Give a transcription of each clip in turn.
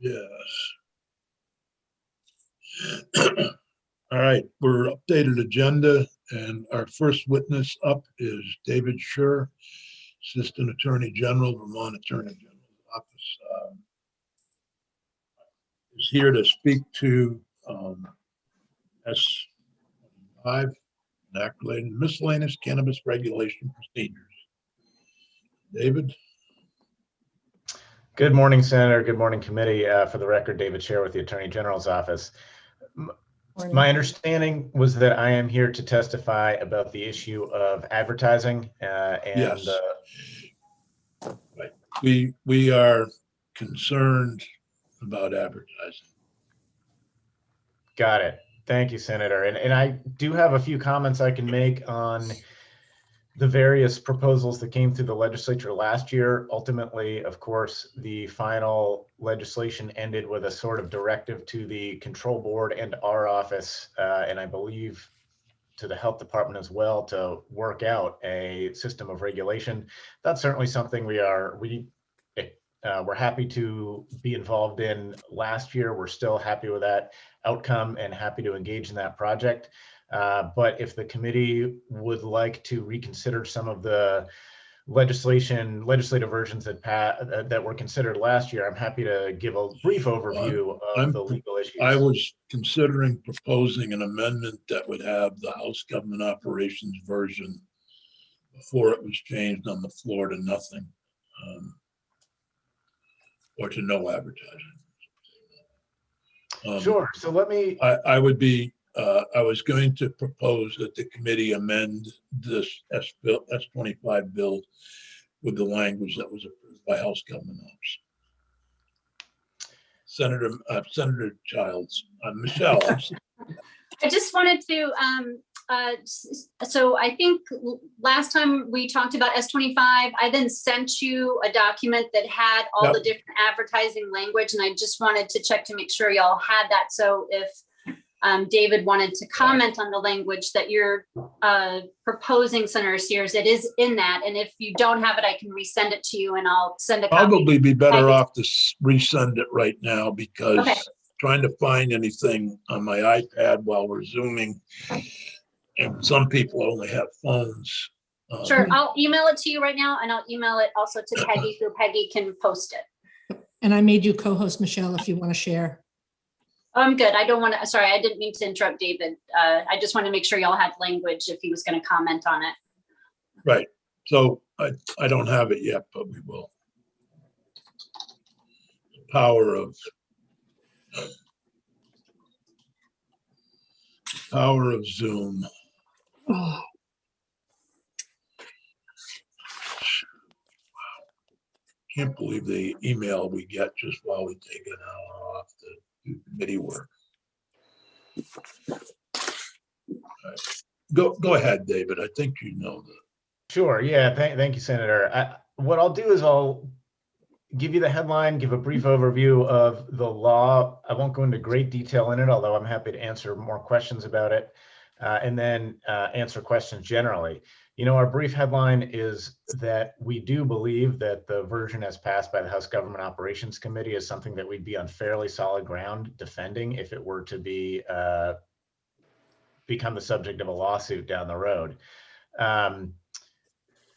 Yes. All right, we're updated agenda, and our first witness up is David Scher, Assistant Attorney General, Vermont Attorney General's Office. Is here to speak to S5, enacted miscellaneous cannabis regulation procedures. David? Good morning, Senator. Good morning, committee. For the record, David Scher with the Attorney General's Office. My understanding was that I am here to testify about the issue of advertising Yes. Right. We are concerned about advertising. Got it. Thank you, Senator. And I do have a few comments I can make on the various proposals that came through the legislature last year. Ultimately, of course, the final legislation ended with a sort of directive to the control board and our office, and I believe to the health department as well, to work out a system of regulation. That's certainly something we're happy to be involved in. Last year, we're still happy with that outcome and happy to engage in that project. But if the committee would like to reconsider some of the legislative versions that were considered last year, I'm happy to give a brief overview of the legal issues. I was considering proposing an amendment that would have the House Government Operations version before it was changed on the floor to nothing, or to no advertising. Sure. So let me. I would be. I was going to propose that the committee amend this S25 bill with the language that was approved by House Government Office. Senator Childs, Michelle. I just wanted to, so I think last time we talked about S25, I then sent you a document that had all the different advertising language, and I just wanted to check to make sure y'all had that. So if David wanted to comment on the language that you're proposing, Senator Sears, it is in that. And if you don't have it, I can resend it to you, and I'll send a copy. Probably be better off to resend it right now, because trying to find anything on my iPad while we're Zooming, and some people only have phones. Sure, I'll email it to you right now, and I'll email it also to Peggy, so Peggy can post it. And I made you co-host, Michelle, if you want to share. I'm good. I don't want to, sorry, I didn't mean to interrupt David. I just want to make sure y'all had language if he was going to comment on it. Right. So I don't have it yet, but we will. The power of Zoom. Oh. Can't believe the email we get just while we take an hour off to do committee work. Right. Go ahead, David. I think you know that. Sure. Yeah. Thank you, Senator. What I'll do is I'll give you the headline, give a brief overview of the law. I won't go into great detail in it, although I'm happy to answer more questions about it, and then answer questions generally. You know, our brief headline is that we do believe that the version as passed by the House Government Operations Committee is something that we'd be on fairly solid ground defending if it were to be become the subject of a lawsuit down the road.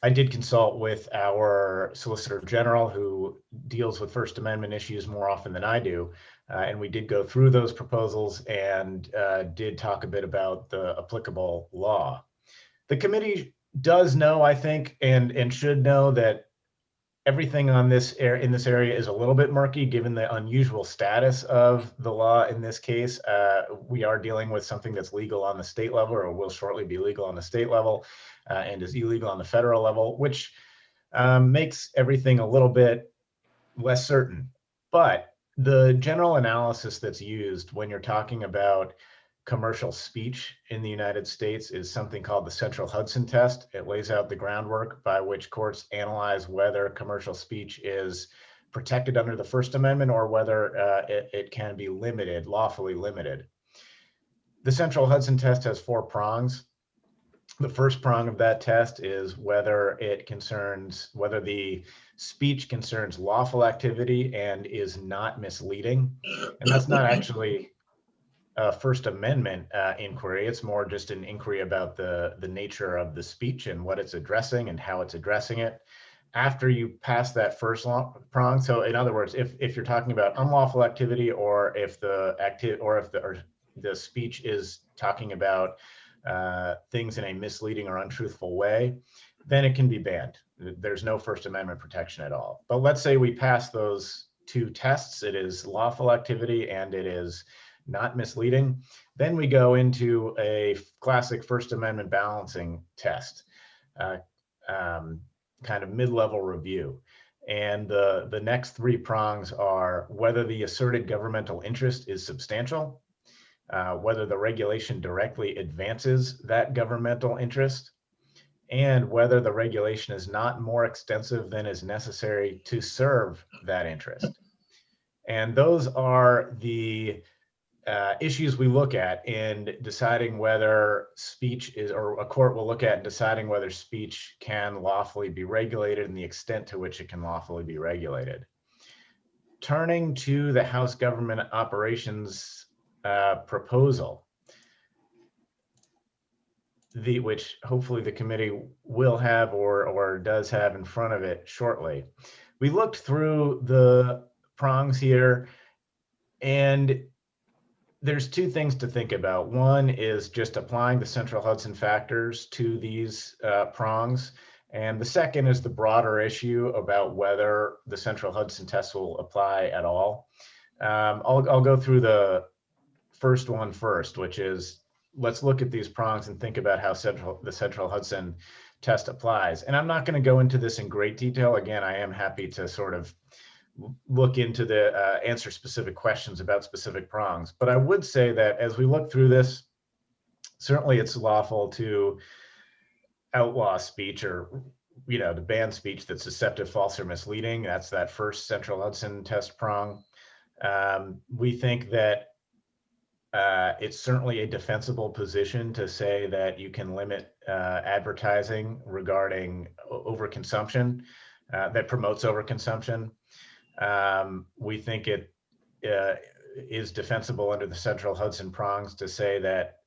I did consult with our Solicitor General, who deals with First Amendment issues more often than I do, and we did go through those proposals and did talk a bit about the applicable law. The committee does know, I think, and should know that everything on this in this area is a little bit murky given the unusual status of the law in this case. We are dealing with something that's legal on the state level, or will shortly be legal on the state level, and is illegal on the federal level, which makes everything a little bit less certain. But the general analysis that's used when you're talking about commercial speech in the United States is something called the Central Hudson test. It lays out the groundwork by which courts analyze whether commercial speech is protected under the First Amendment or whether it can be limited, lawfully limited. The Central Hudson test has 4 prongs. The first prong of that test is whether the speech concerns lawful activity and is not misleading. And that's not actually a First Amendment inquiry. It's more just an inquiry about the nature of the speech and what it's addressing and how it's addressing it. After you pass that first prong, so in other words, if you're talking about unlawful activity, or if the speech is talking about things in a misleading or untruthful way, then it can be banned. There's no First Amendment protection at all. But let's say we pass those two tests. It is lawful activity and it is not misleading. Then we go into a classic First Amendment balancing test, kind of mid-level review. And the next three prongs are whether the asserted governmental interest is substantial, whether the regulation directly advances that governmental interest, and whether the regulation is not more extensive than is necessary to serve that interest. And those are the issues we look at in deciding whether speech is, or a court will look at in deciding whether speech can lawfully be regulated and the extent to which it can lawfully be regulated. Turning to the House Government Operations proposal, which hopefully the committee will have or does have in front of it shortly. We looked through the prongs here, and there's two things to think about. One is just applying the Central Hudson factors to these prongs. And the second is the broader issue about whether the Central Hudson test will apply at all. I'll go through the first one first, which is, let's look at these prongs and think about how the Central Hudson test applies. And I'm not going to go into this in great detail. Again, I am happy to sort of look into the answer specific questions about specific prongs. But I would say that as we look through this, certainly it's lawful to outlaw speech, or to ban speech that's deceptive, false, or misleading. That's that first Central Hudson test prong. We think that it's certainly a defensible position to say that you can limit advertising regarding overconsumption that promotes overconsumption. We think it is defensible under the Central Hudson prongs to say that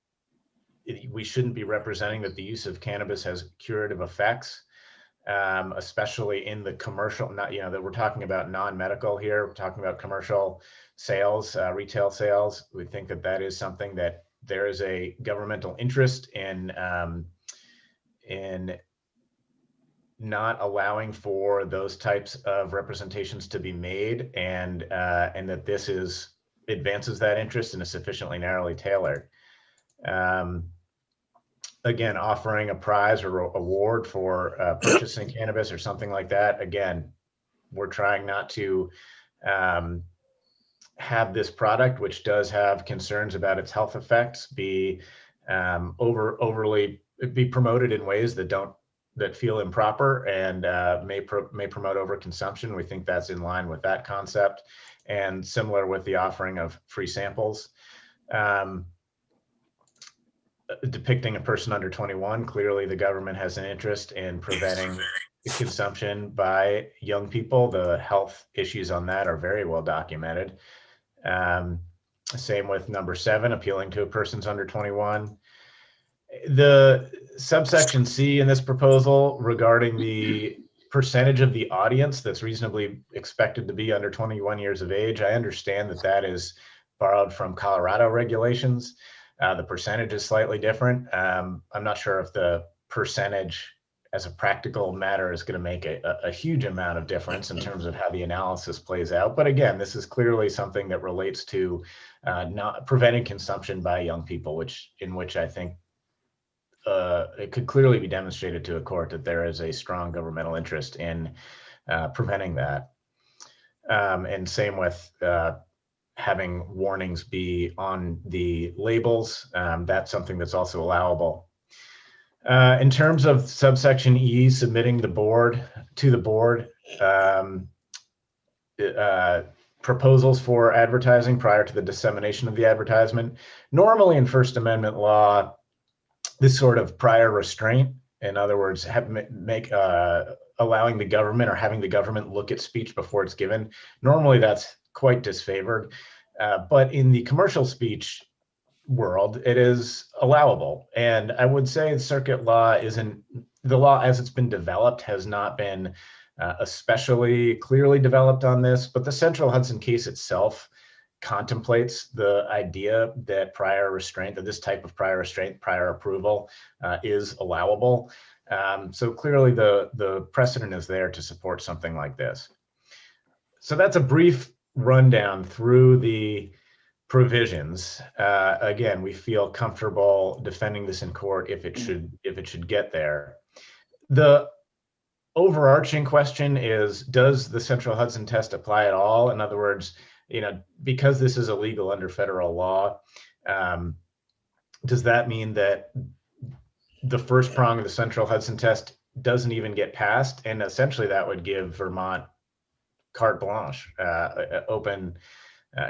we shouldn't be representing that the use of cannabis has curative effects, especially in the commercial, that we're talking about non-medical here. We're talking about commercial sales, retail sales. We think that that is something that there is a governmental interest in not allowing for those types of representations to be made, and that this advances that interest and is sufficiently narrowly tailored. Again, offering a prize or award for purchasing cannabis or something like that. Again, we're trying not to have this product, which does have concerns about its health effects, be overly be promoted in ways that feel improper and may promote overconsumption. We think that's in line with that concept, and similar with the offering of free samples. Depicting a person under 21, clearly the government has an interest in preventing consumption by young people. The health issues on that are very well documented. Same with number 7, appealing to a person's under 21. The subsection C in this proposal regarding the percentage of the audience that's reasonably expected to be under 21 years of age, I understand that that is borrowed from Colorado regulations. The percentage is slightly different. I'm not sure if the percentage as a practical matter is going to make a huge amount of difference in terms of how the analysis plays out. But again, this is clearly something that relates to not preventing consumption by young people, in which I think it could clearly be demonstrated to a court that there is a strong governmental interest in preventing that. And same with having warnings be on the labels. That's something that's also allowable. In terms of subsection E, submitting to the board proposals for advertising prior to the dissemination of the advertisement. Normally in First Amendment law, this sort of prior restraint. In other words, allowing the government or having the government look at speech before it's given. Normally that's quite disfavored, but in the commercial speech world, it is allowable. And I would say circuit law the law as it's been developed has not been especially clearly developed on this, but the Central Hudson case itself contemplates the idea that this type of prior restraint, prior approval is allowable. So clearly the precedent is there to support something like this. So that's a brief rundown through the provisions. Again, we feel comfortable defending this in court if it should get there. The overarching question is, does the Central Hudson test apply at all? In other words, because this is illegal under federal law, does that mean that the first prong of the Central Hudson test doesn't even get passed? And essentially that would give Vermont carte blanche, an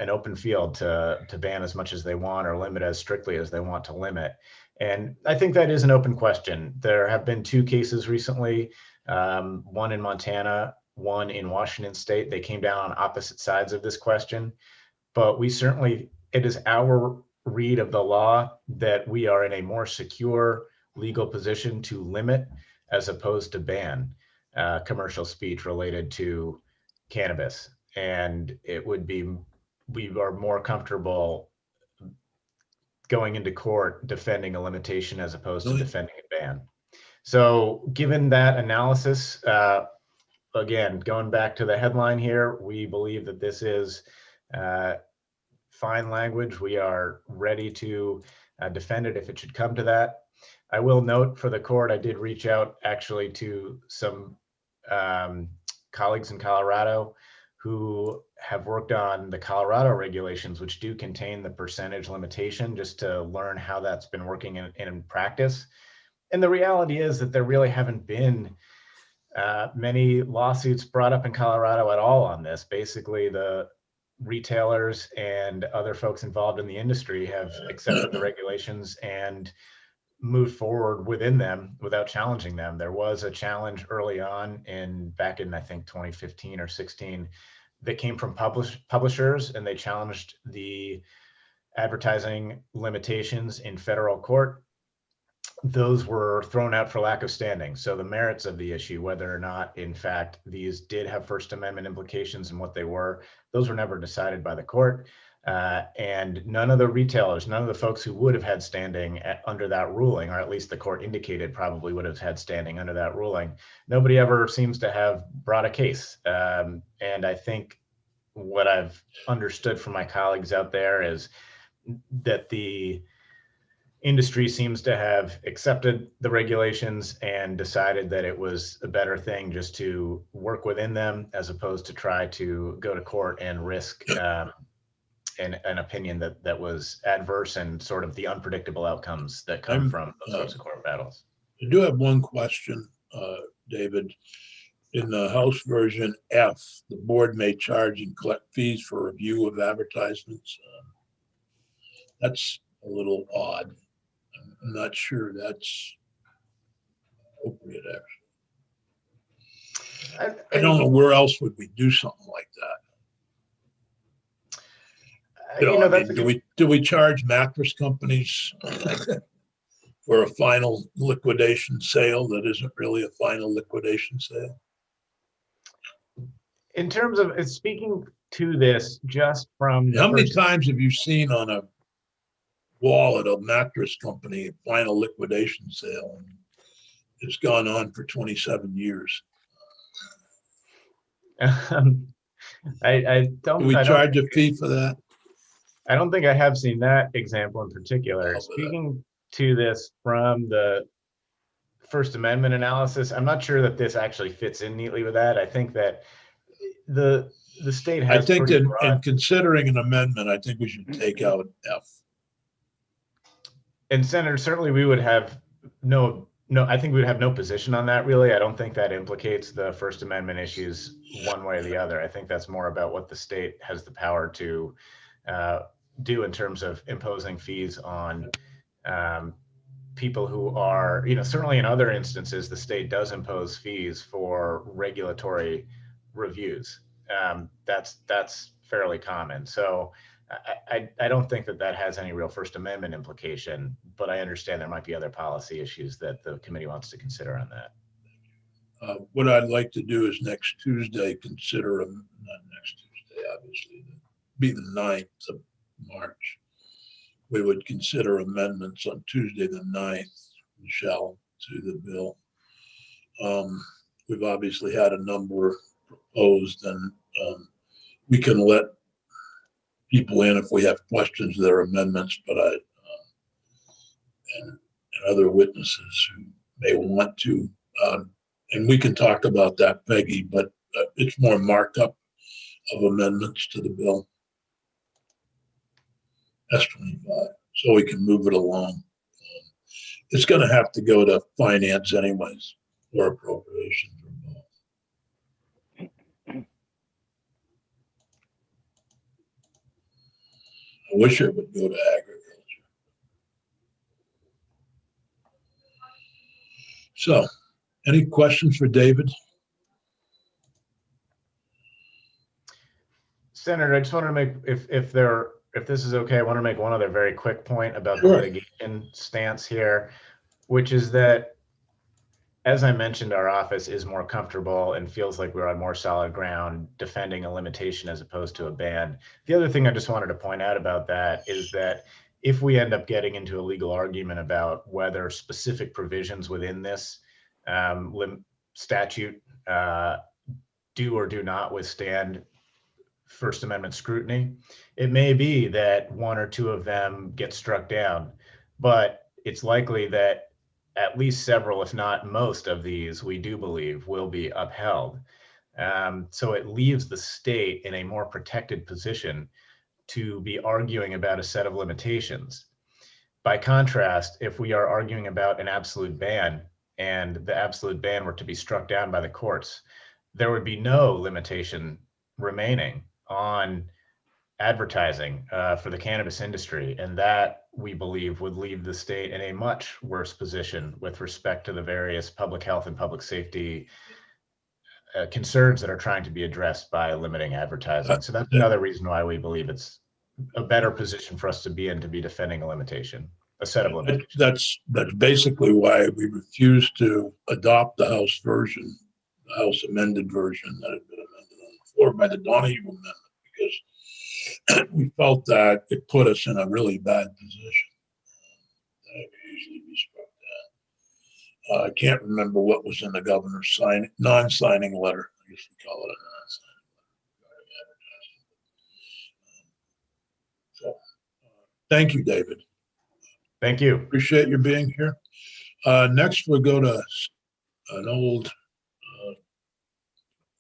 open field to ban as much as they want or limit as strictly as they want to limit. And I think that is an open question. There have been 2 cases recently, one in Montana, one in Washington State. They came down on opposite sides of this question, but it is our read of the law that we are in a more secure legal position to limit as opposed to ban commercial speech related to cannabis. And we are more comfortable going into court defending a limitation as opposed to defending a ban. So given that analysis, again, going back to the headline here, we believe that this is fine language. We are ready to defend it if it should come to that. I will note for the court, I did reach out actually to some colleagues in Colorado who have worked on the Colorado regulations, which do contain the percentage limitation, just to learn how that's been working in practice. And the reality is that there really haven't been many lawsuits brought up in Colorado at all on this. Basically, the retailers and other folks involved in the industry have accepted the regulations and moved forward within them without challenging them. There was a challenge early on back in I think 2015 or 16 that came from publishers, and they challenged the advertising limitations in federal court. Those were thrown out for lack of standing. So the merits of the issue, whether or not in fact these did have First Amendment implications and what they were, those were never decided by the court. And none of the retailers, none of the folks who would have had standing under that ruling, or at least the court indicated probably would have had standing under that ruling, nobody ever seems to have brought a case. And I think what I've understood from my colleagues out there is that the industry seems to have accepted the regulations and decided that it was a better thing just to work within them as opposed to try to go to court and risk an opinion that was adverse and sort of the unpredictable outcomes that come from those sorts of court battles. I do have one question, David. In the House version F, the board may charge and collect fees for review of advertisements. That's a little odd. I'm not sure that's appropriate, actually. I don't know where else would we do something like that. Do we charge mattress companies for a final liquidation sale that isn't really a final liquidation sale? In terms of speaking to this, just from how many times have you seen on a wall at a mattress company a final liquidation sale? It's gone on for 27 years. I don't. Do we charge a fee for that? I don't think I have seen that example in particular. Speaking to this from the First Amendment analysis, I'm not sure that this actually fits in neatly with that. I think that the state has. I think in considering an amendment, I think we should take out F. And Senator, certainly we would have I think we would have no position on that, really. I don't think that implicates the First Amendment issues one way or the other. I think that's more about what the state has the power to do in terms of imposing fees on people who are, certainly in other instances, the state does impose fees for regulatory reviews. That's fairly common. So I don't think that has any real First Amendment implication, but I understand there might be other policy issues that the committee wants to consider on that. What I'd like to do is next Tuesday, consider, not next Tuesday, obviously, be the 9th of March. We would consider amendments on Tuesday, the 9th, Michelle, to the bill. We've obviously had a number proposed, and we can let people in if we have questions to their amendments, but and other witnesses who may want to. And we can talk about that, Peggy, but it's more markup of amendments to the bill. S25, so we can move it along. It's going to have to go to finance anyways, or appropriations or both. I wish it would go to agriculture. So, any questions for David? Senator, I just wanted to make, if this is okay, I want to make one other very quick point about Sure. the litigation stance here, which is that, as I mentioned, our office is more comfortable and feels like we're on more solid ground defending a limitation as opposed to a ban. The other thing I just wanted to point out about that is that if we end up getting into a legal argument about whether specific provisions within this statute do or do not withstand First Amendment scrutiny, it may be that one or two of them get struck down, but it's likely that at least several, if not most of these, we do believe will be upheld. So it leaves the state in a more protected position to be arguing about a set of limitations. By contrast, if we are arguing about an absolute ban and the absolute ban were to be struck down by the courts, there would be no limitation remaining on advertising for the cannabis industry. And that, we believe, would leave the state in a much worse position with respect to the various public health and public safety concerns that are trying to be addressed by limiting advertising. So that's another reason why we believe it's a better position for us to be in, to be defending a limitation, a set of limitations. That's basically why we refused to adopt the House version, the House amended version that had been amended on the floor by the Donahue amendment, because we felt that it put us in a really bad position. That it could usually be struck down. I can't remember what was in the governor's non-signing letter. I guess we call it a non-signing letter. So, thank you, David. Thank you. Appreciate you being here. Next, we'll go to an old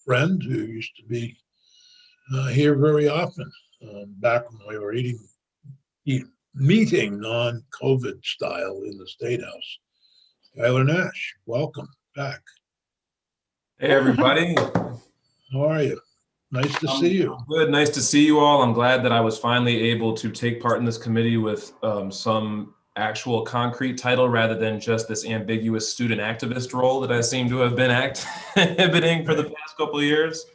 friend who used to be here very often, back when we were meeting non-COVID style in the State House. Tyler Nash, welcome back. Hey, everybody. How are you? Nice to see you. Good. Nice to see you all. I'm glad that I was finally able to take part in this committee with some actual concrete title rather than just this ambiguous student activist role that I seem to have been exhibiting for the past couple of years.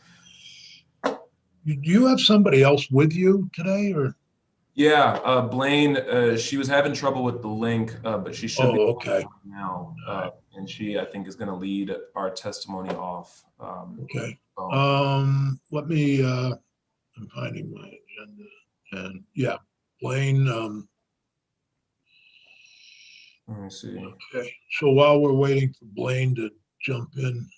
Do you have somebody else with you today, or? Yeah, Blaine, she was having trouble with the link, but she should be okay now. And she, I think, is going to lead our testimony off. Okay. So. Let me, I'm finding my agenda. And yeah, Blaine. Let me see. Okay. So while we're waiting for Blaine to jump in,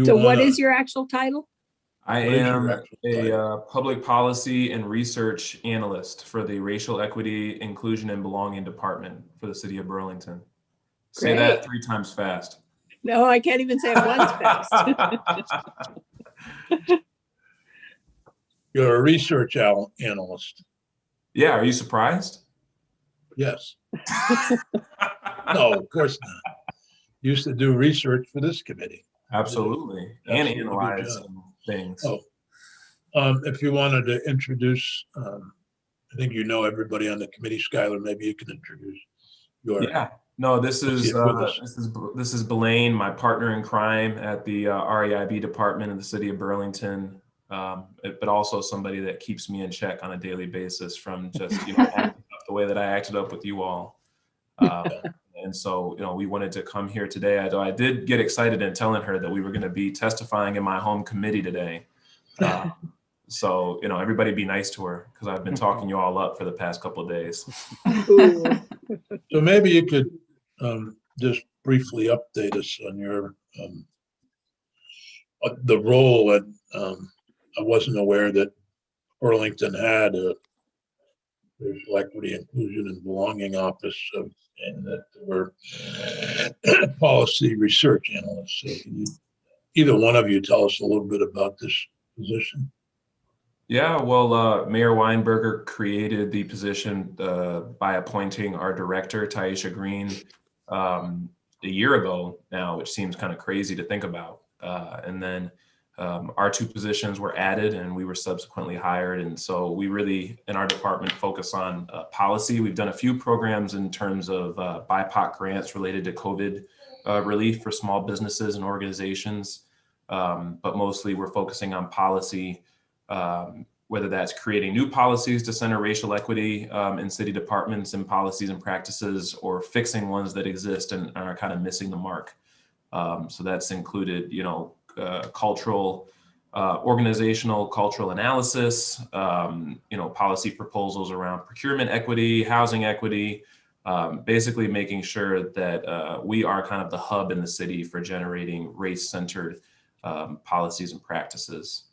So what is your actual title? I am a public policy and research analyst for the Racial Equity, Inclusion, and Belonging Department for the city of Burlington. Say that 3 times fast. No, I can't even say it once fast. You're a research analyst. Yeah, are you surprised? Yes. No, of course not. Used to do research for this committee. Absolutely. And analyze things. Oh, if you wanted to introduce I think you know everybody on the committee. Skylar, maybe you can introduce your. Yeah, no, this is associate with us. this is Belaine, my partner in crime at the REIB department in the city of Burlington, but also somebody that keeps me in check on a daily basis from just acting up the way that I acted up with you all. And so, we wanted to come here today. I did get excited in telling her that we were going to be testifying in my home committee today. So, everybody be nice to her because I've been talking you all up for the past couple of days. Ooh. So maybe you could just briefly update us on your the role. And I wasn't aware that Burlington had a racial equity, inclusion, and belonging office, and that there were policy research analysts. So can either one of you tell us a little bit about this position? Yeah, well, Mayor Weinberger created the position by appointing our director, Taisha Green, a year ago now, which seems kind of crazy to think about. And then our two positions were added and we were subsequently hired. And so we really, in our department, focus on policy. We've done a few programs in terms of BIPOC grants related to COVID relief for small businesses and organizations. But mostly we're focusing on policy, whether that's creating new policies to center racial equity in city departments and policies and practices, or fixing ones that exist and are kind of missing the mark. So that's included, cultural, organizational cultural analysis, policy proposals around procurement equity, housing equity, basically making sure that we are kind of the hub in the city for generating race-centered policies and practices.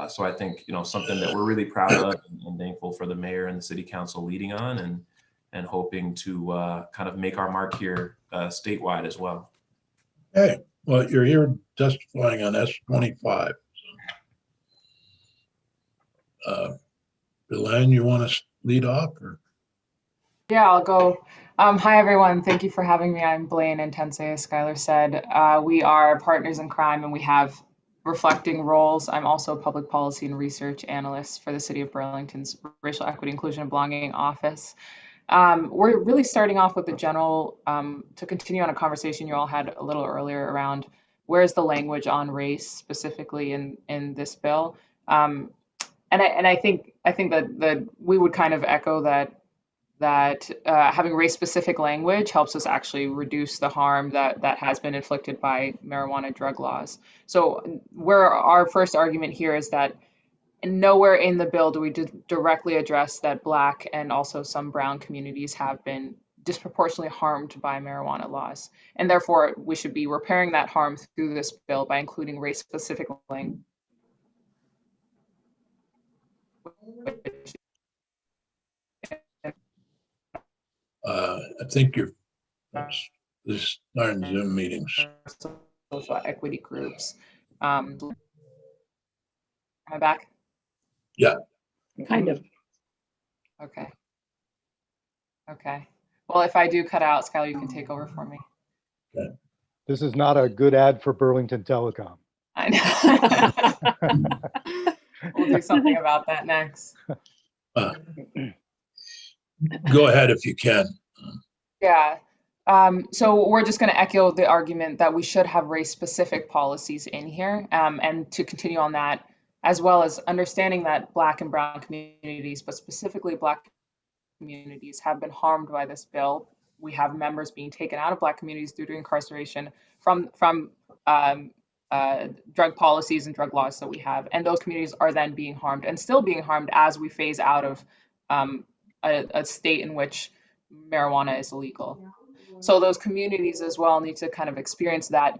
So I think, something that we're really proud of and thankful for the mayor and the city council leading on and hoping to kind of make our mark here statewide as well. Okay, well, you're here testifying on S25. Belen, you want to lead off? Or? Yeah, I'll go. Hi, everyone. Thank you for having me. I'm Blaine Intense, as Skylar said. We are partners in crime and we have reflecting roles. I'm also a public policy and research analyst for the City of Burlington's Racial Equity, Inclusion, and Belonging Office. We're really starting off with the general, to continue on a conversation you all had a little earlier around where's the language on race specifically in this bill. And I think that we would kind of echo that having race-specific language helps us actually reduce the harm that has been inflicted by marijuana drug laws. So where our first argument here is that nowhere in the bill do we directly address that Black and also some brown communities have been disproportionately harmed by marijuana laws. And therefore, we should be repairing that harm through this bill by including race-specific language. I think this darn Zoom meetings. Social equity groups. Am I back? Yeah. Kind of. Okay. Okay. Well, if I do cut out, Skylar, you can take over for me. Okay. This is not a good ad for Burlington Telecom. I know. We'll do something about that next. Go ahead if you can. Yeah. So we're just going to echo the argument that we should have race-specific policies in here, and to continue on that, as well as understanding that Black and brown communities, but specifically Black communities, have been harmed by this bill. We have members being taken out of Black communities due to incarceration from drug policies and drug laws that we have, and those communities are then being harmed and still being harmed as we phase out of a state in which marijuana is illegal. So those communities as well need to kind of experience that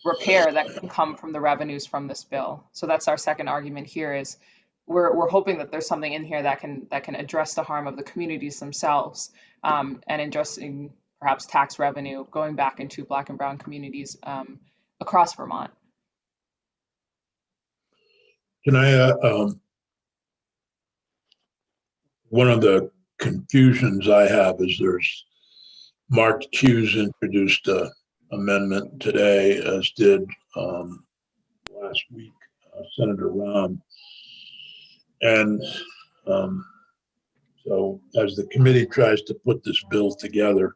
repair that can come from the revenues from this bill. So that's our second argument here is we're hoping that there's something in here that can address the harm of the communities themselves, and addressing perhaps tax revenue going back into Black and brown communities across Vermont. Can I, one of the confusions I have is there's Mark Hughes introduced an amendment today, as did last week Senator Rahm. And So as the committee tries to put this bill together,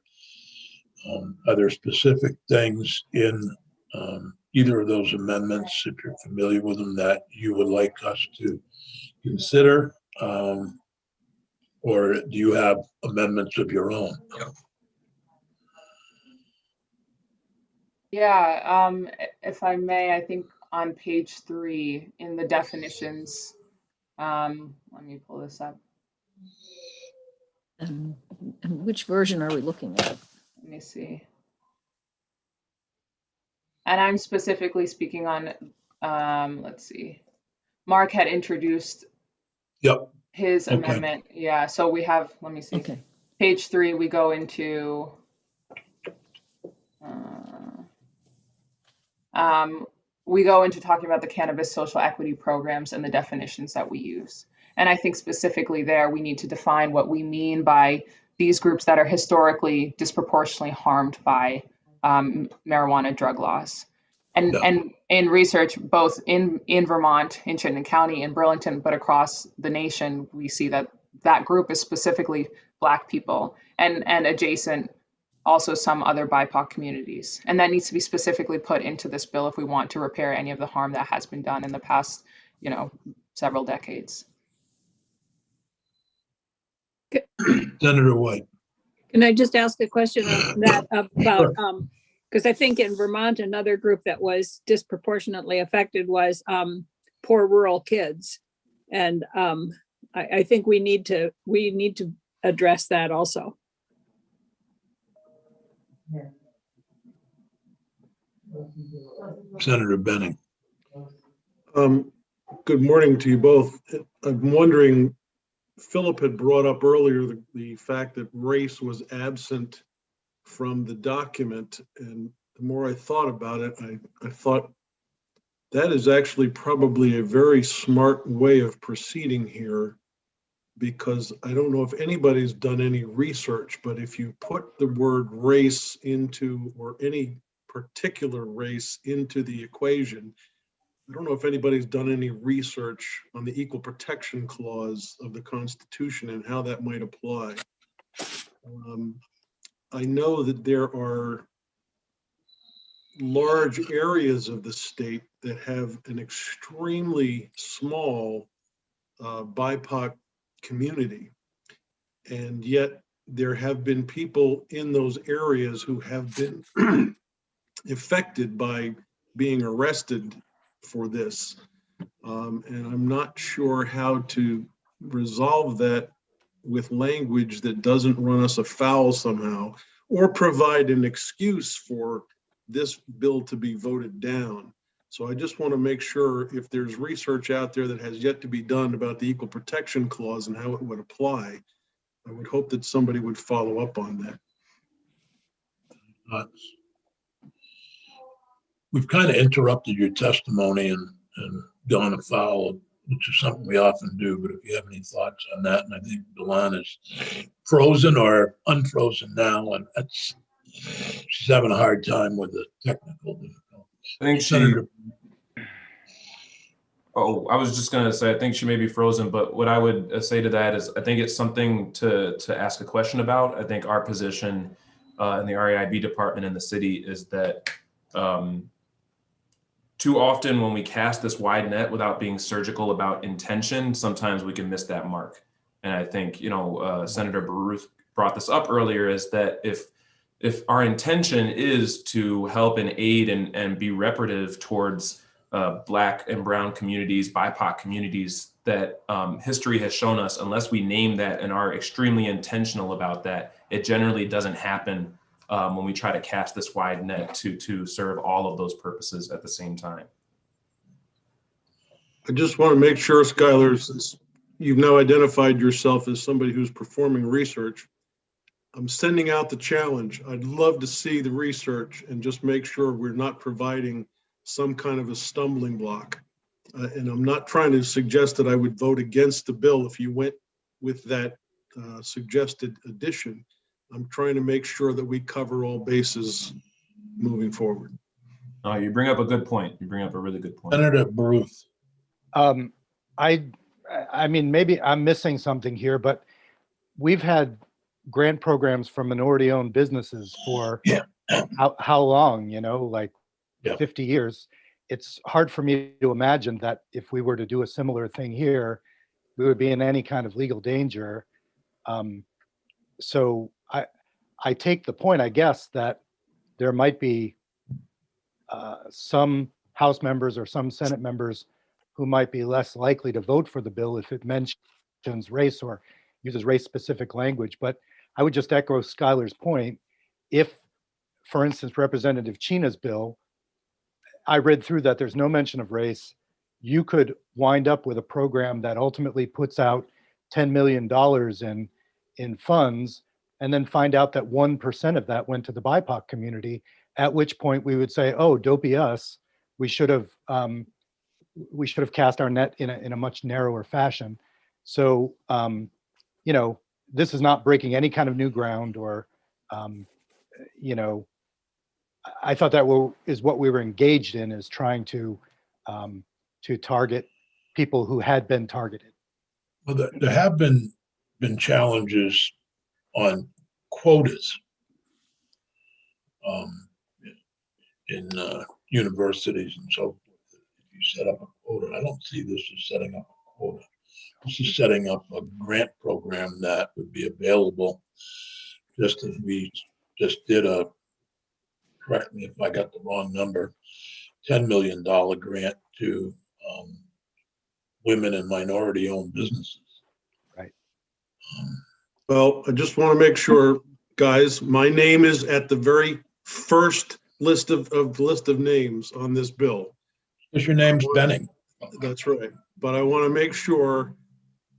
are there specific things in either of those amendments, if you're familiar with them, that you would like us to consider? Or do you have amendments of your own? Yeah, if I may, I think on page 3 in the definitions, let me pull this up. And which version are we looking at? Let me see. And I'm specifically speaking on, let's see. Mark had introduced Yep. his Okay. amendment. Yeah, so we have, let me see. Okay. Page 3, we go into, talking about the cannabis social equity programs and the definitions that we use. And I think specifically there, we need to define what we mean by these groups that are historically disproportionately harmed by marijuana drug laws. And, Yeah. and in research, both in Vermont, in Chittenden County, in Burlington, but across the nation, we see that that group is specifically Black people and adjacent also some other BIPOC communities. And that needs to be specifically put into this bill if we want to repair any of the harm that has been done in the past, several decades. Senator White. Can I just ask a question on that about, because I think in Vermont, another group that was disproportionately affected was poor rural kids. And I think we need to address that also. Senator Benning. Good morning to you both. I'm wondering, Philip had brought up earlier the fact that race was absent from the document. And the more I thought about it, I thought that is actually probably a very smart way of proceeding here, because I don't know if anybody's done any research, but if you put the word race into, or any particular race into the equation, I don't know if anybody's done any research on the Equal Protection Clause of the Constitution and how that might apply. I know that there are large areas of the state that have an extremely small BIPOC community, and yet there have been people in those areas who have been affected by being arrested for this. And I'm not sure how to resolve that with language that doesn't run us afoul somehow, or provide an excuse for this bill to be voted down. So I just want to make sure, if there's research out there that has yet to be done about the Equal Protection Clause and how it would apply, I would hope that somebody would follow up on that. We've kind of interrupted your testimony and gone afoul, which is something we often do. But if you have any thoughts on that, and I think Delann is frozen or unfrozen now, and she's having a hard time with the technical difficulties. I think Senator. I was just going to say, I think she may be frozen, but what I would say to that is I think it's something to ask a question about. I think our position in the REIB department in the city is that too often when we cast this wide net without being surgical about intention, sometimes we can miss that mark. And I think, Senator Baruth brought this up earlier, is that if our intention is to help and aid and be reparative towards Black and Brown communities, BIPOC communities, that history has shown us, unless we name that and are extremely intentional about that, it generally doesn't happen when we try to cast this wide net to serve all of those purposes at the same time. I just want to make sure, Skylar, since you've now identified yourself as somebody who's performing research, I'm sending out the challenge. I'd love to see the research and just make sure we're not providing some kind of a stumbling block. And I'm not trying to suggest that I would vote against the bill if you went with that suggested addition. I'm trying to make sure that we cover all bases moving forward. Oh, you bring up a good point. You bring up a really good point. Senator Baruth. I mean, maybe I'm missing something here, but we've had grant programs from minority-owned businesses for Yeah. how long, like Yeah. 50 years. It's hard for me to imagine that if we were to do a similar thing here, we would be in any kind of legal danger. So I take the point, I guess, that there might be some House members or some Senate members who might be less likely to vote for the bill if it mentions race or uses race-specific language. But I would just echo Skylar's point. If, for instance, Representative China's bill, I read through that, there's no mention of race. You could wind up with a program that ultimately puts out $10 million in funds, and then find out that 1% of that went to the BIPOC community, at which point we would say, oh, dopey us. We should have cast our net in a much narrower fashion. So, this is not breaking any kind of new ground, or, I thought that is what we were engaged in, is trying to target people who had been targeted. Well, there have been challenges on quotas in universities and so forth. If you set up a quota, I don't see this as setting up a quota. This is setting up a grant program that would be available, just as we just did correct me if I got the wrong number, $10 million grant to women and minority-owned businesses. Right. Well, I just want to make sure, guys, my name is at the very first list of names on this bill. Because your name's Benning. That's right. But I want to make sure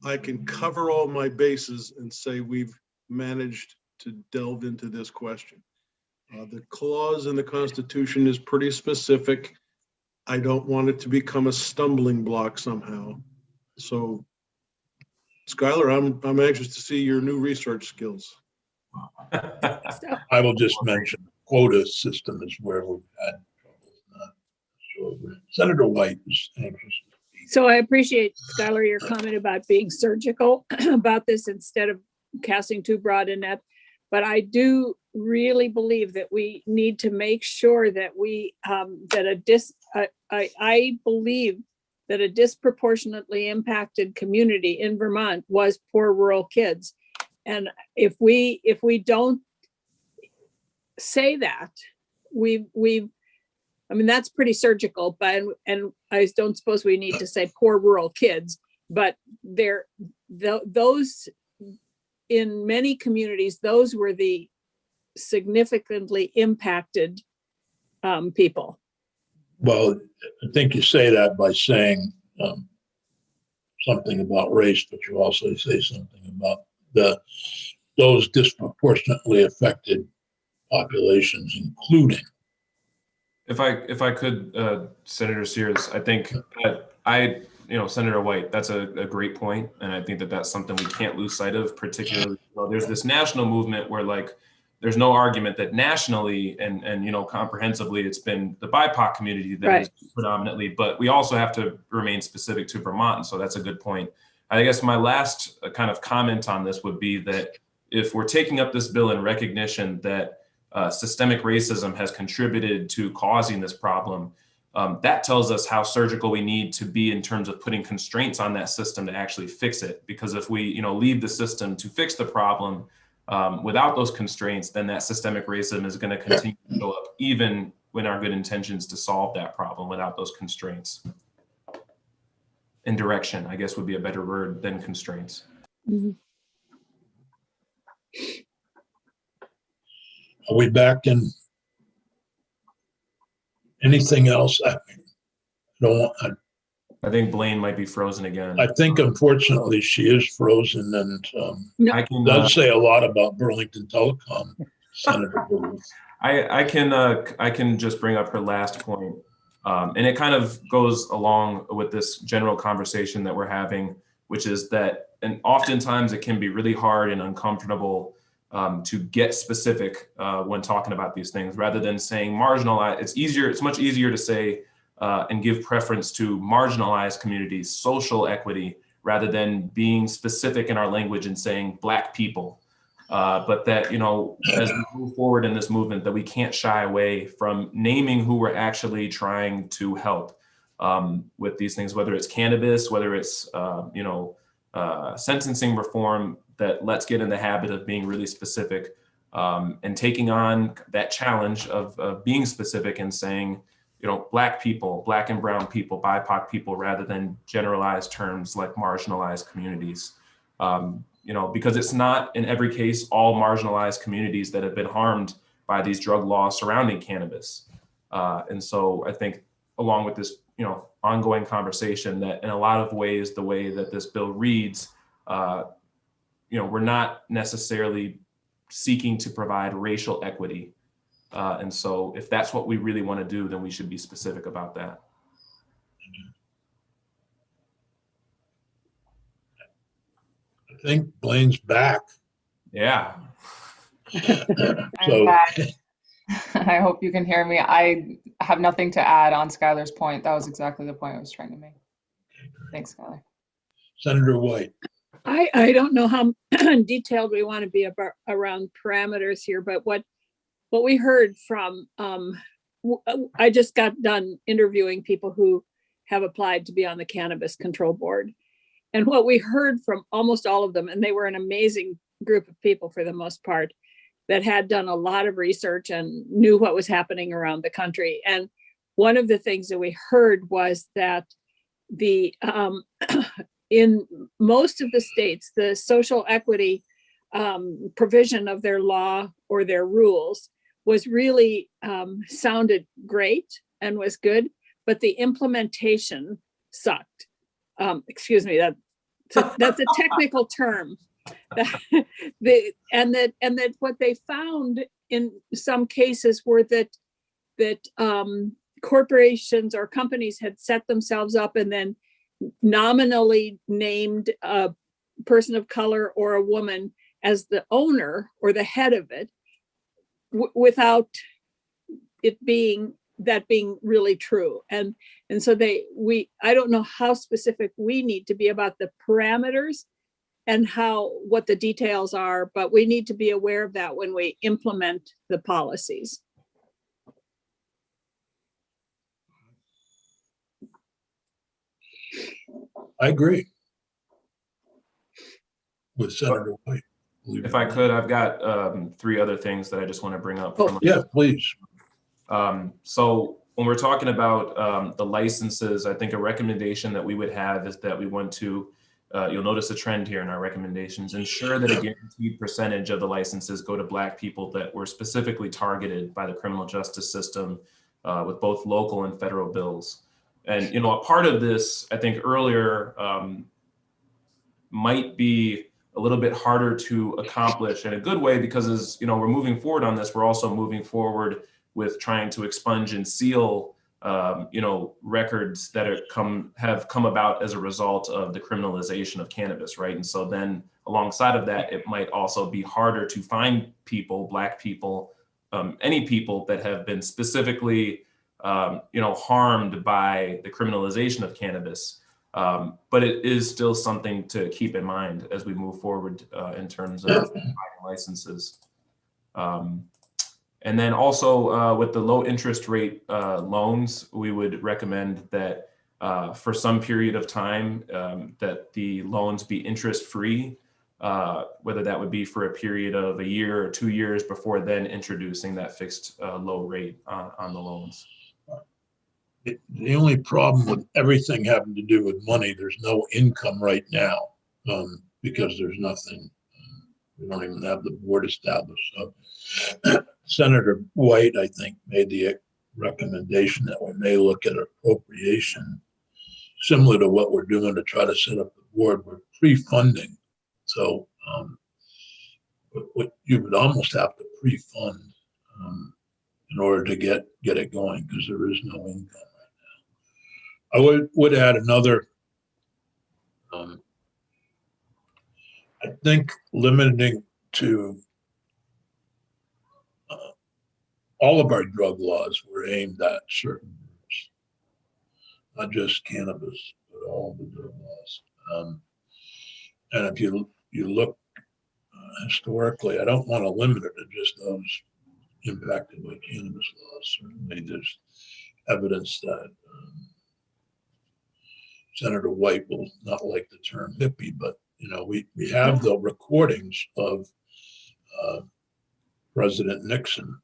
I can cover all my bases and say we've managed to delve into this question. The clause in the Constitution is pretty specific. I don't want it to become a stumbling block somehow. So, Skylar, I'm anxious to see your new research skills. I will just mention quota system is where we've had trouble. Not sure. Senator White is anxious. So I appreciate, Skylar, your comment about being surgical about this instead of casting too broad a net. But I do really believe that we need to make sure that I believe that a disproportionately impacted community in Vermont was poor rural kids. And if we don't say that, that's pretty surgical, but and I don't suppose we need to say poor rural kids, but those in many communities, those were the significantly impacted people. Well, I think you say that by saying something about race, but you also say something about those disproportionately affected populations, including. If I could, Senator Sears, I think that Senator White, that's a great point, and I think that that's something we can't lose sight of. Particularly, there's this national movement where there's no argument that nationally and comprehensively it's been the BIPOC community that is predominantly, but we also have to remain specific to Vermont, and so that's a good point. I guess my last kind of comment on this would be that if we're taking up this bill in recognition that systemic racism has contributed to causing this problem, that tells us how surgical we need to be in terms of putting constraints on that system to actually fix it. Because if we leave the system to fix the problem without those constraints, then that systemic racism is going to continue to show up even when our good intentions to solve that problem without those constraints. And direction, I guess, would be a better word than constraints. Mm-hmm. Are we back in anything else? I think Blaine might be frozen again. I think unfortunately she is frozen, and does say a lot about Burlington Telecom, Senator Booth. I can just bring up her last point, and it kind of goes along with this general conversation that we're having, which is that, and oftentimes it can be really hard and uncomfortable to get specific when talking about these things, rather than saying marginalized. It's much easier to say and give preference to marginalized communities, social equity, rather than being specific in our language and saying Black people. But that, you know, as we move forward in this movement, that we can't shy away from naming who we're actually trying to help with these things, whether it's cannabis, whether it's, you know, sentencing reform, that let's get in the habit of being really specific and taking on that challenge of being specific and saying, you know, Black people, Black and brown people, BIPOC people, rather than generalized terms like marginalized communities. You know, because it's not in every case all marginalized communities that have been harmed by these drug laws surrounding cannabis. And so I think along with this, you know, ongoing conversation, that in a lot of ways, the way that this bill reads, you know, we're not necessarily seeking to provide racial equity. And so if that's what we really want to do, then we should be specific about that. I think Blaine's back. Yeah. I'm So, back. I hope you can hear me. I have nothing to add on Skylar's point. That was exactly the point I was trying to make. Thanks, Skylar. Senator White. I don't know how detailed we want to be about around parameters here, but what we heard from, I just got done interviewing people who have applied to be on the Cannabis Control Board. And what we heard from almost all of them, and they were an amazing group of people for the most part, that had done a lot of research and knew what was happening around the country. And one of the things that we heard was that the in most of the states, the social equity provision of their law or their rules was really sounded great and was good, but the implementation sucked. Excuse me, that's a technical term. And that what they found in some cases were that corporations or companies had set themselves up and then nominally named a person of color or a woman as the owner or the head of it, without it being really true. And so I don't know how specific we need to be about the parameters and what the details are, but we need to be aware of that when we implement the policies. I agree with Senator White. If I could, I've got 3 other things that I just want to bring up. Yeah, please. So when we're talking about the licenses, I think a recommendation that we would have is that we want to, you'll notice a trend here in our recommendations, ensure that a guaranteed percentage of the licenses go to Black people that were specifically targeted by the criminal justice system with both local and federal bills. And, you know, a part of this, I think earlier, might be a little bit harder to accomplish in a good way, because as you know, we're moving forward on this, we're also moving forward with trying to expunge and seal, you know, records that have come about as a result of the criminalization of cannabis, right? And so then alongside of that, it might also be harder to find people, Black people, any people that have been specifically, you know, harmed by the criminalization of cannabis. But it is still something to keep in mind as we move forward in terms of providing licenses. And then also with the low interest rate loans, we would recommend that for some period of time that the loans be interest free, whether that would be for a period of a year or 2 years before then introducing that fixed low rate on the loans. The only problem with everything having to do with money, there's no income right now because there's nothing. We don't even have the board established. So Senator White, I think, made the recommendation that we may look at appropriation similar to what we're doing to try to set up the board. We're pre-funding. So you would almost have to pre-fund in order to get it going, because there is no income. I would add another, I think limiting to all of our drug laws were aimed at certain groups, not just cannabis, but all the drug laws. and if you look historically, I don't want to limit it to just those impacted by cannabis laws. Certainly, there's evidence that Senator White will not like the term hippie, but we have the recordings of President Nixon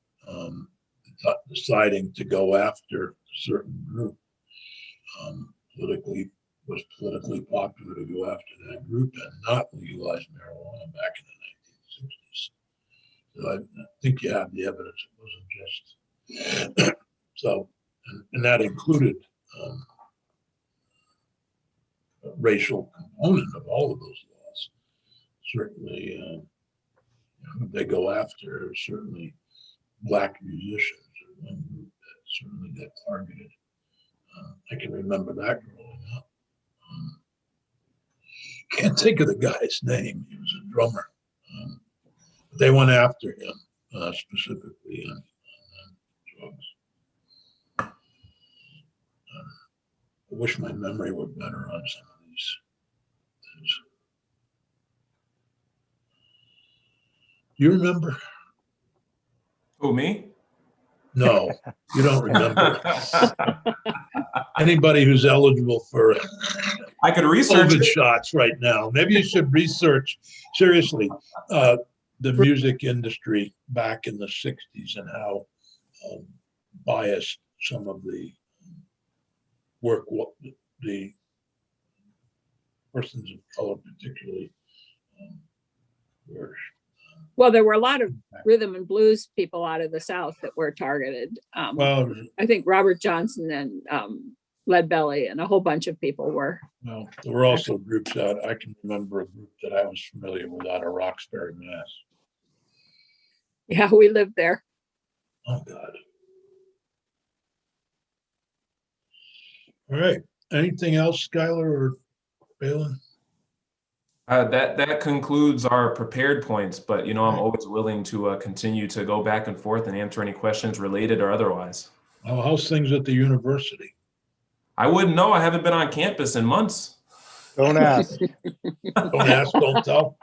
deciding to go after a certain group. Was politically popular to go after that group and not legalize marijuana back in the 1960s. So I think you have the evidence. It wasn't just so, and that included a racial component of all of those laws. Certainly, they go after certainly Black musicians are one group that certainly got targeted. I can remember that growing up. Can't think of the guy's name. He was a drummer. They went after him specifically on drugs. I wish my memory were better on some of these things. Do you remember? Who, me? No, you don't remember. Anybody who's eligible for I could research COVID it. shots right now. Maybe you should research seriously the music industry back in the 60s and how biased some of the the persons of color particularly were. Well, there were a lot of rhythm and blues people out of the South that were targeted. Well, I think Robert Johnson and Lead Belly and a whole bunch of people were. well, there were also groups out. I can remember a group that I was familiar with out of Roxbury, Mass. Yeah, we lived there. Oh, God. All right. Anything else, Skylar or Balin? That concludes our prepared points, but I'm always willing to continue to go back and forth and answer any questions related or otherwise. How's things at the university? I wouldn't know. I haven't been on campus in months. Don't ask. Don't ask, don't tell.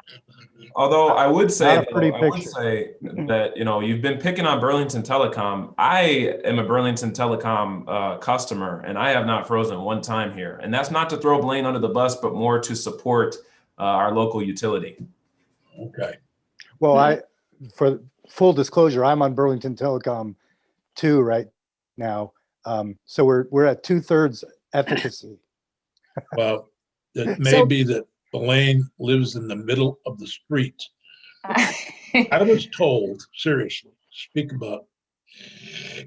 Although I would say, Not a pretty that you've been picking on Burlington Telecom. I am a Burlington Telecom customer, and I have not frozen one time here. And that's not to throw Blaine under the bus, but more to support our local utility. Okay. Well, for full disclosure, I'm on Burlington Telecom too right now. So we're at 2/3 efficacy. Well, it may be that Blaine lives in the middle of the street. I was told, seriously, speak about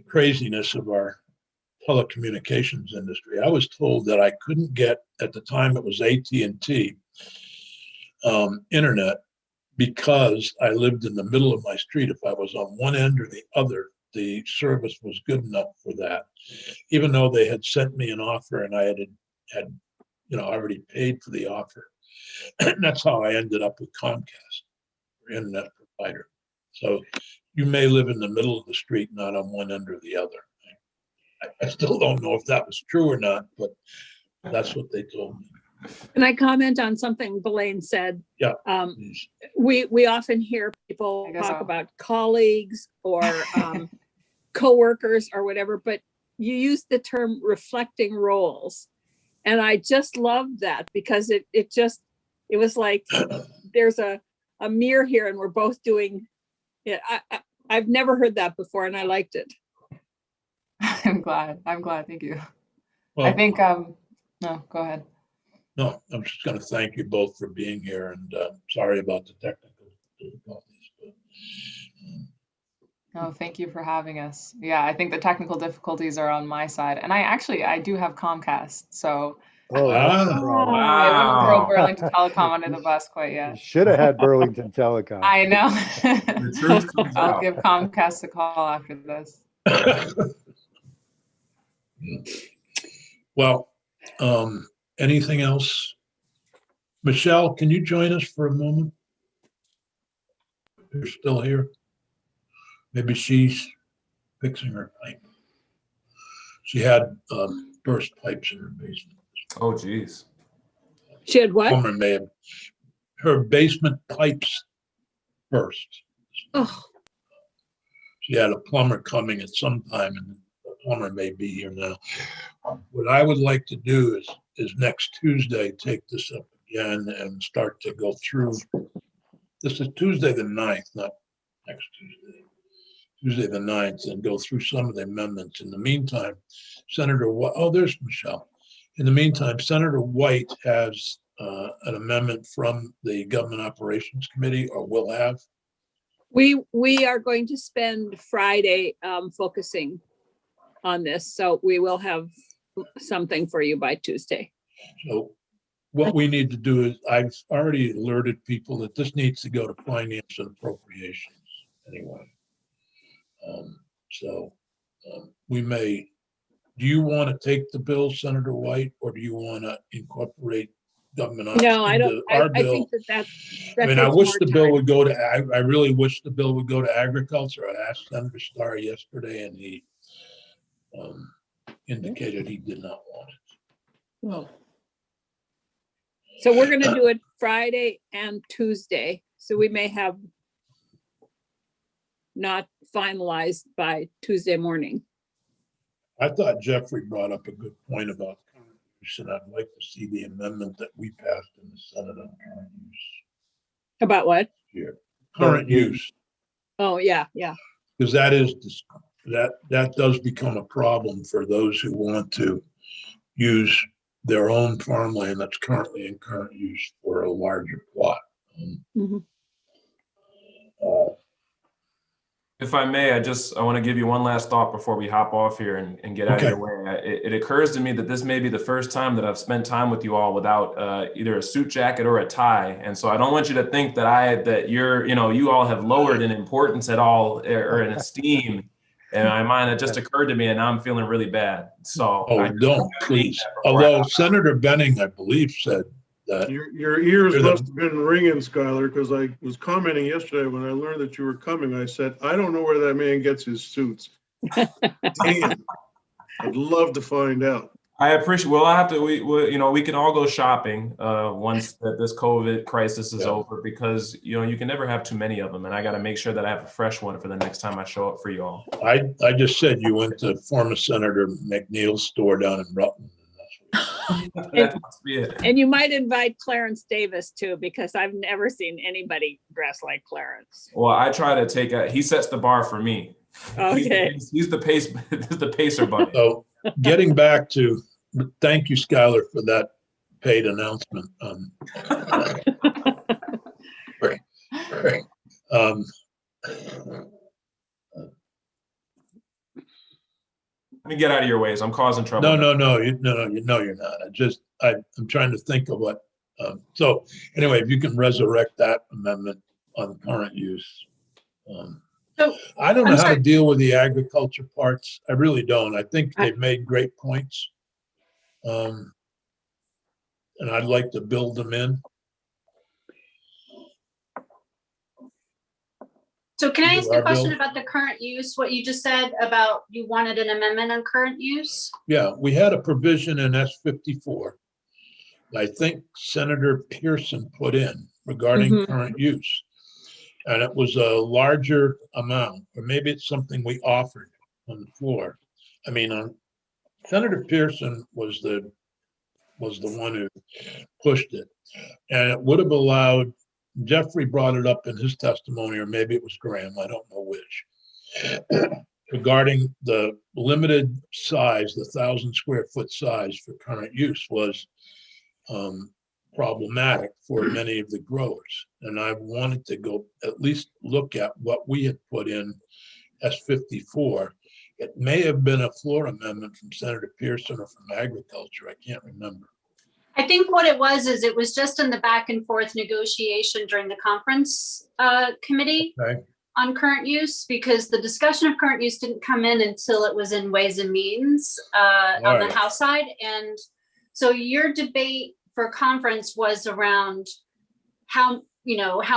craziness of our telecommunications industry. I was told that I couldn't get, at the time it was AT&T, internet because I lived in the middle of my street. If I was on one end or the other, the service was good enough for that, even though they had sent me an offer and I had already paid for the offer. And that's how I ended up with Comcast, internet provider. So you may live in the middle of the street, not on one end or the other. I still don't know if that was true or not, but that's what they told me. Can I comment on something Blaine said? Yeah. We often hear people talk about colleagues or coworkers or whatever, but you use the term reflecting roles. And I just loved that because it was like there's a mirror here and we're both doing it. I've never heard that before and I liked it. I'm glad. Thank you. Well, I think, no, go ahead. No, I'm just going to thank you both for being here and sorry about the technical difficulties. But, No, thank you for having us. Yeah, I think the technical difficulties are on my side. And I do have Comcast, so Oh, that's a problem. I wouldn't throw Wow. Burlington Telecom under the bus quite You yet. should have had Burlington Telecom. I know. The truth comes I'll out. give Comcast a call after this. Well, anything else? Michelle, can you join us for a moment? You're still here? Maybe she's fixing her pipe. She had burst pipes in her basement. Oh, geez. She had what? Homer may have her basement pipes burst. Oh, She had a plumber coming at some time, and the plumber may be here now. What I would like to do is next Tuesday, take this up again and start to go through. This is Tuesday the 9th, not next Tuesday. Tuesday the 9th, and go through some of the amendments. In the meantime, there's Michelle. In the meantime, Senator White has an amendment from the Government Operations Committee, or will have. we are going to spend Friday focusing on this, so we will have something for you by Tuesday. So what we need to do is, I've already alerted people that this needs to go to Finance and Appropriations anyway. We may, do you want to take the bill, Senator White, or do you want to incorporate government ops No, I don't. into I our bill? think that I mean, I takes wish more the bill time. would go to, I really wish the bill would go to agriculture. I asked Senator Starr yesterday, and he indicated he did not want it. Well, so we're gonna do it Friday and Tuesday, so we may have not finalized by Tuesday morning. I thought Jeffrey brought up a good point about current use, and I'd like to see the amendment that we passed in the Senate on current use About what? here. Current use, Oh, yeah, yeah. because that does become a problem for those who want to use their own farmland that's currently in current use for a larger plot. Mhm. If I may, I want to give you one last thought before we hop off here and get out Okay. of your way. It occurs to me that this may be the first time that I've spent time with you all without either a suit jacket or a tie. And so I don't want you to think that you all have lowered in importance at all or in esteem in my mind. It just occurred to me, and now I'm feeling really bad. So Don't, please. Although Senator Benning, I believe, said that. Your ears You're the- must have been ringing, Skylar, because I was commenting yesterday when I learned that you were coming. I said, I don't know where that man gets his suits. Damn. I'd love to find out. I appreciate. Well, I have to. We can all go shopping once this COVID crisis is over, because you can never have too many of them, and I got to make sure that I have a fresh one for the next time I show up for you all. I just said you went to former Senator McNeil's store down in Rutland. That must be it. And you might invite Clarence Davis too, because I've never seen anybody dress like Clarence. Well, I try to he sets the bar for me. Okay. He's the pacer bunny. So getting back to, thank you, Skylar, for that paid announcement. Right. Let me get out of your ways. I'm causing trouble. No, you're not. I'm trying to think of what, so anyway, if you can resurrect that amendment on current use. I don't know how to deal with the agriculture parts. I really don't. I think they've made great points. And I'd like to build them in. So can I ask a question about the current use, what you just said about you wanted an amendment on current use? Yeah, we had a provision in S54. I think Senator Pearson put in regarding current use. And it was a larger amount, or maybe it's something we offered on the floor. I mean, Senator Pearson was the one who pushed it. And it would have allowed, Jeffrey brought it up in his testimony, or maybe it was Graham, I don't know which, regarding the limited size, the 1,000 square foot size for current use was problematic for many of the growers. And I wanted to go at least look at what we had put in S54. It may have been a floor amendment from Senator Pearson or from Agriculture. I can't remember. I think what it was is it was just in the back and forth negotiation during the conference committee on current use, because the discussion of current use didn't come in until it was in Ways and Means on the House side. And so your debate for conference was around how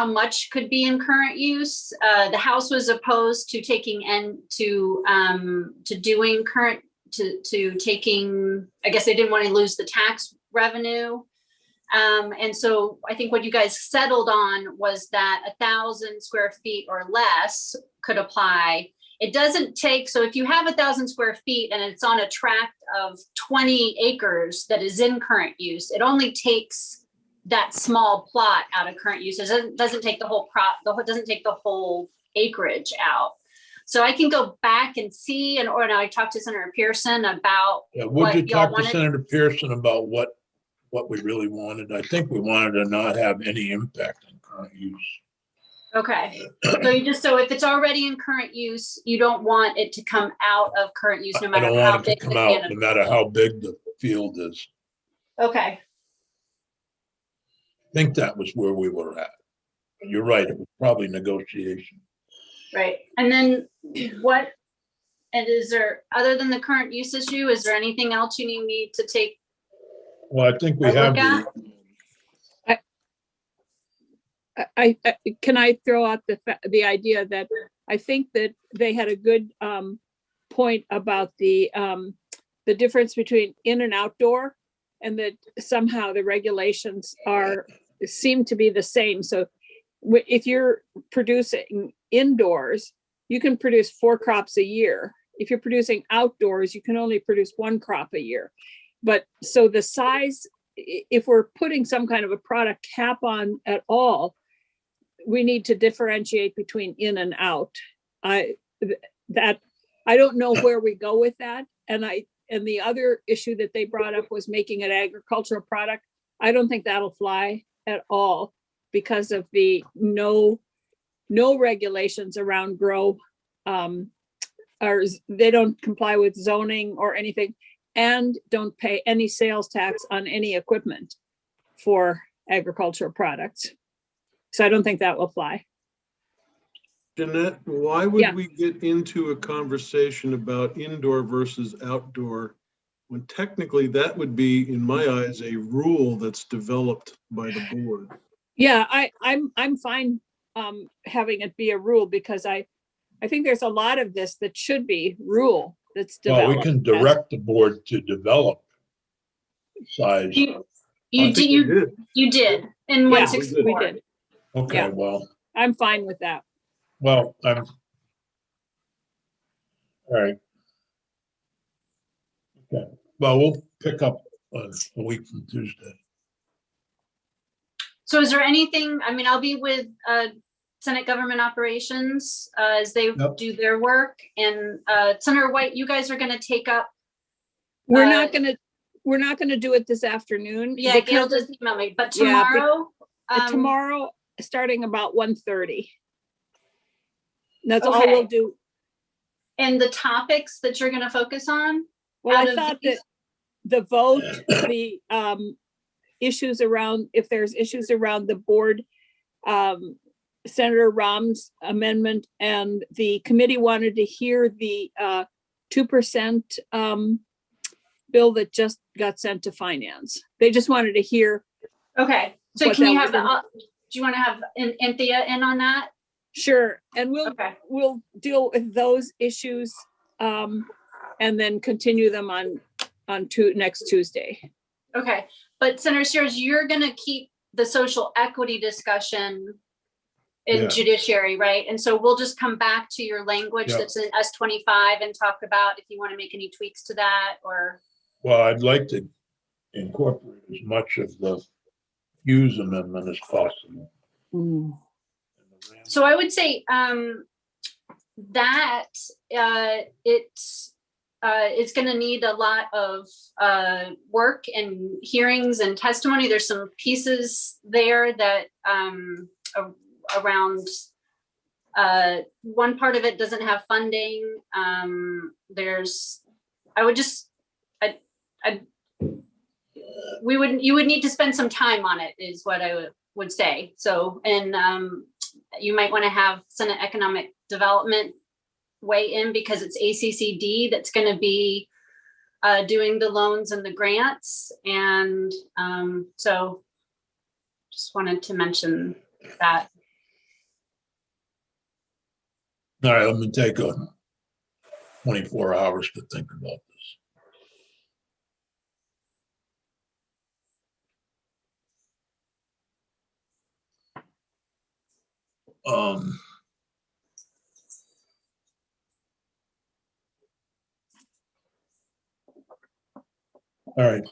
much could be in current use. The House was opposed to taking doing current, to taking, I guess they didn't want to lose the tax revenue. And so I think what you guys settled on was that 1,000 square feet or less could apply. It doesn't take, so if you have 1,000 square feet and it's on a tract of 20 acres that is in current use, it only takes that small plot out of current use. It doesn't take the whole doesn't take the whole acreage out. So I can go back and see, and or now I talked to Senator Pearson about Would you what y'all talk to wanted. Senator Pearson about what we really wanted? I think we wanted to not have any impact on current use. Okay, so if it's already in current use, you don't want it to come out of current use, no I matter don't how want it big to the come out, no canopy. matter how big the field is. Okay, I think that was where we were at. You're right, it was probably negotiation. right. And then what, and is there, other than the current use issue, is there anything else you need me to take? Well, I think we A have look at? Can I throw out the idea that I think that they had a good point about the difference between in and outdoor, and that somehow the regulations seem to be the same. So if you're producing indoors, you can produce 4 crops a year. If you're producing outdoors, you can only produce 1 crop a year. But so the size, if we're putting some kind of a product cap on at all, we need to differentiate between in and out. I don't know where we go with that. And the other issue that they brought up was making an agricultural product. I don't think that'll fly at all because of the no regulations around grow. Or they don't comply with zoning or anything, and don't pay any sales tax on any equipment for agricultural products. So I don't think that will fly. Jeanette, why would Yeah. we get into a conversation about indoor versus outdoor when technically that would be, in my eyes, a rule that's developed by the board? Yeah, I'm fine having it be a rule, because I think there's a lot of this that should be rule that's Well, developed. we can direct the board to develop size. You did in Yeah, 164. we did. Okay, Yeah. well, I'm fine with that. all right. Okay, well, we'll pick up a week from Tuesday. So is there anything, I mean, I'll be with Senate Government Operations as they Yep. do their work. And Senator White, you guys are going to take up. We're not gonna do it this afternoon. Yeah, Gail because just emailed me, but Yeah, tomorrow. tomorrow, starting about 1:30. That's all Okay. we'll do. And the topics that you're going to focus on? Well, out I of thought these- that the vote, the issues around, if there's issues around the board, Senator Rahm's amendment, and the committee wanted to hear the 2% bill that just got sent to finance. They just wanted to hear. Okay, so What can you that have, was do you want to have Anthea in on that? Sure, and Okay. we'll deal with those issues, and then continue them on next Tuesday. Okay, but Senator Sears, you're gonna keep the social equity discussion in Yeah. Judiciary, right? And so we'll just come back to your language Yeah. that's in S25 and talk about if you want to make any tweaks to that, or, Well, I'd like to incorporate as much of the Hughes amendment as possible. so I would say that it's gonna need a lot of work and hearings and testimony. There's some pieces there that around one part of it doesn't have funding. You would need to spend some time on it, is what I would say. So, and you might want to have Senate Economic Development weigh in, because it's ACCD that's going to be doing the loans and the grants. And so just wanted to mention that. All right, let me take 24 hours to think about this. All right.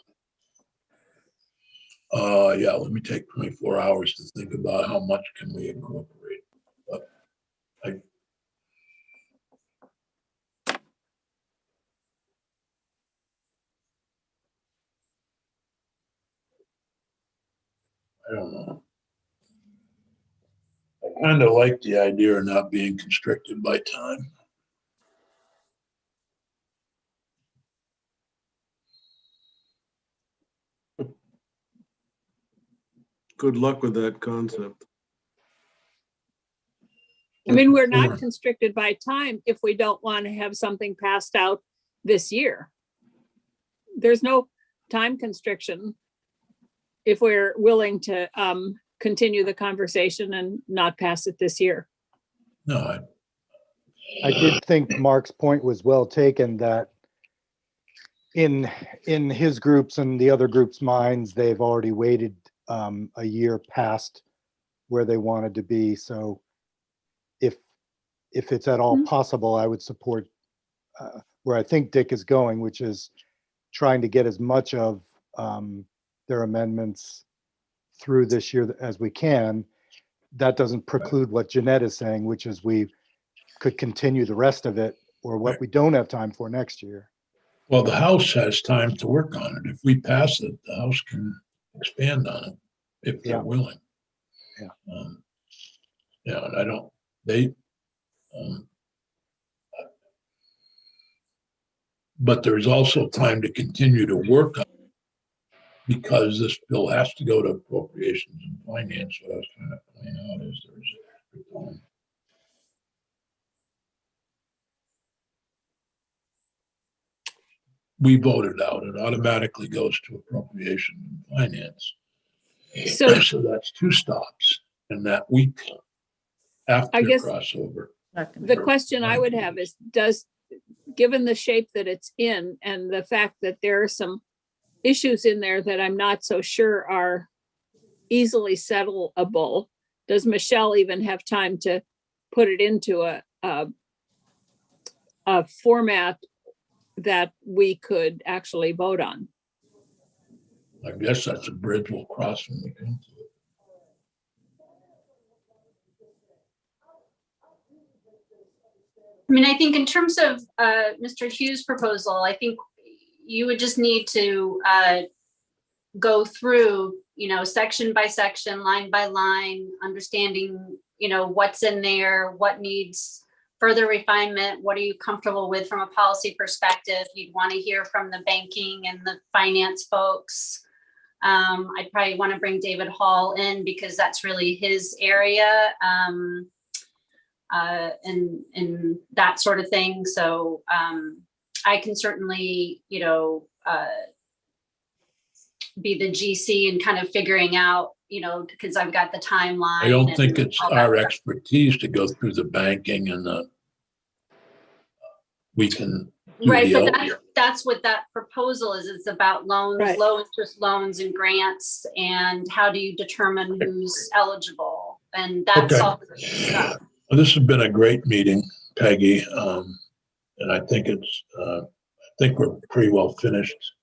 Yeah, let me take 24 hours to think about how much can we incorporate. But I don't know. I kind of like the idea of not being constricted by time. Good luck with that concept. I mean, we're not Sure. constricted by time if we don't want to have something passed out this year. There's no time constriction if we're willing to continue the conversation and not pass it this year. No, I did think Mark's point was well taken, that in his groups and the other groups' minds, they've already waited a year past where they wanted to be. So if it's at all possible, I would support where I think Dick is going, which is trying to get as much of their amendments through this year as we can. That doesn't preclude what Jeanette is saying, which is we could continue the rest of it, or what we don't have time for next year. well, the House has time to work on it. If we pass it, the House can expand on it if they're Yeah. willing. Yeah. Yeah, and I don't, they, but there's also time to continue to work on it because this bill has to go to appropriations and finance. What I was trying to point out is there's extra time. We voted out, it automatically goes to appropriation and finance. So So that's two stops in that week after I guess crossover. the question I would have is, given the shape that it's in and the fact that there are some issues in there that I'm not so sure are easily settleable, does Michelle even have time to put it into a format that we could actually vote on? I guess that's a bridge we'll cross when we come to it. I mean, I think in terms of Mr. Hughes' proposal, I think you would just need to go through, section by section, line by line, understanding, what's in there, what needs further refinement, what are you comfortable with from a policy perspective. You'd want to hear from the banking and the finance folks. I'd probably want to bring David Hall in because that's really his area. And that sort of thing. So I can certainly, be the GC and kind of figuring out, because I've got the timeline. I don't think and it's all that our stuff. expertise to go through the banking and we can do Right, the but that's what that proposal is. It's about loans, Right. low interest loans and grants, and how do you determine who's eligible? And that's Okay. all the stuff. Well, this has been a great meeting, Peggy. And I think we're pretty well finished.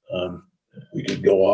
We could go off.